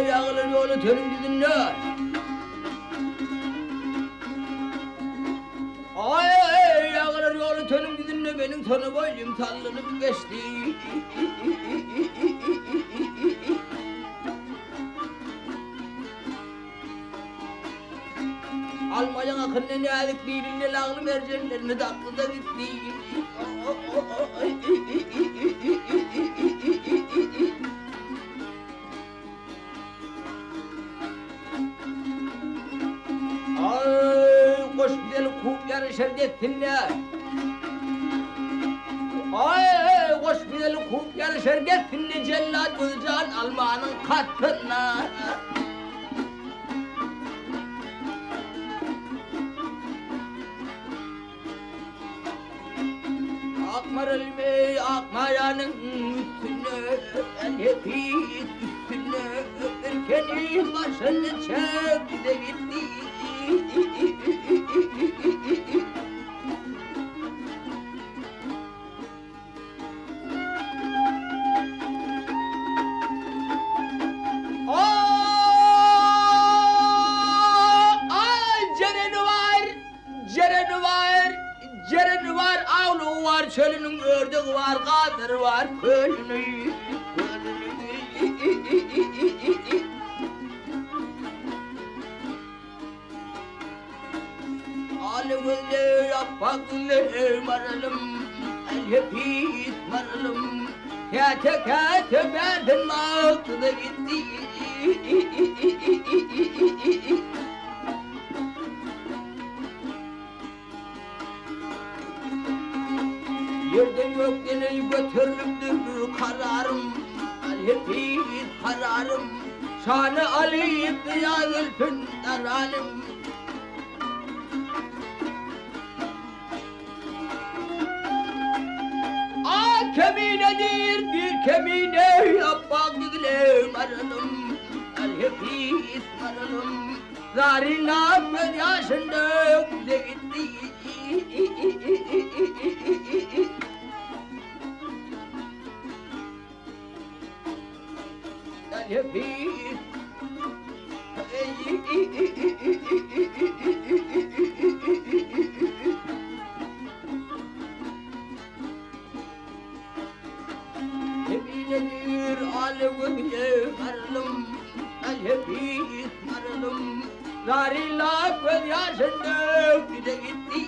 Ay, ağlar yolu törüm dinle. Ay, ağlar yolu törüm dinle, benim sonu boyum sallanıp geçti. Almayan akıllı ne alık birbirine lağlı mercenlerini de aklı da gitti. Ay, koş gidelim kup yarışır gitsinler. Ay, koş gidelim kup yarışır gitsinler, cellat Özcan Alman'ın katına. Akmar elime, akmayanın üstüne, hepimiz üstüne, ülkenin başını çekti de gitti. Ay, cereni var, avlu var, çölünün ördüğü var, kadır var, kölünü. Alevle yapaklı maralım, hepimiz maralım. Kete kete benden mağdı da gitti. Yerden gökten götürüldü kararım, hepimiz kararım. Şanı alayım yazılsın daralim. Keminedir bir kemine yapmak güle maralım, hepimiz maralım. Zarina göz yaşında güle gitti. Hepimiz Keminedir alevle maralım, hepimiz maralım. Zarina göz yaşında güle gitti.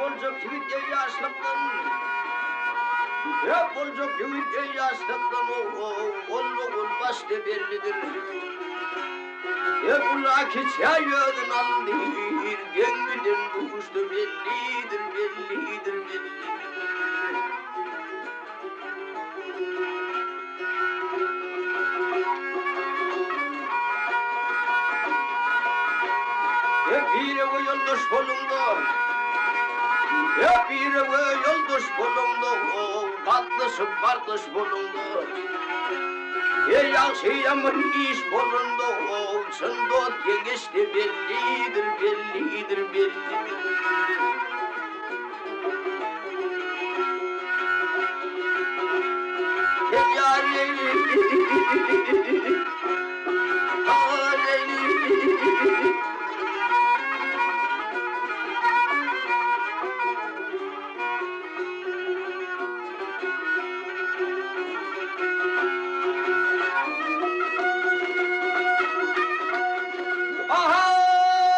Olacak yiğit yaşlıktan, hep olacak yiğit yaşlıktan, oğul başta bellidir. Hep ulaki çayırın alınır, gengiden kuştu bellidir, bellidir, bellidir. Hep bir ev yoldaş kolumda, hep bir ev yoldaş bulundu, tatlışım kardeş bulundu. Yaşayanın iş bulundu, sındık geçti bellidir, bellidir, bellidir. Hep yareli, aha!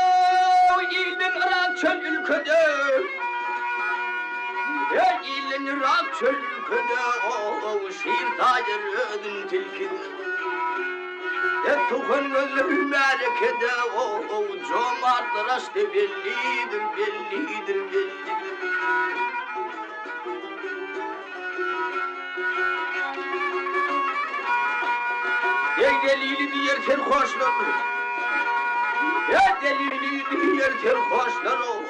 Gelin rak çölküde o şiir tacırın tilkide. Tukun gözlü melekede o cömertler açtı bellidir, bellidir, bellidir. Ey delili diyerken hoşlanır. Ya delili diyerken hoşlanır.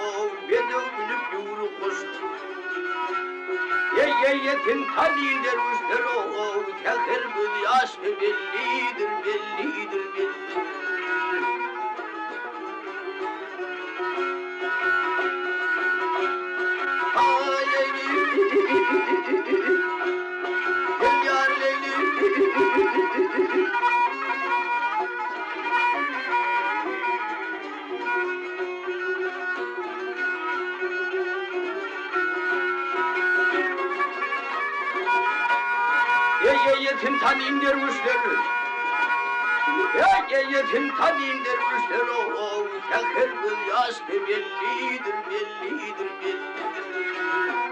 Beni övünüp yumru koştu. Ey yetim tani dervişler o tehir bir yaş bellidir, bellidir, bellidir. Ay Leyli, gel yar Leyli. Ey yetim tanim dervişler. Ey yetim tanim dervişler o tehir bir yaş bellidir, bellidir, bellidir.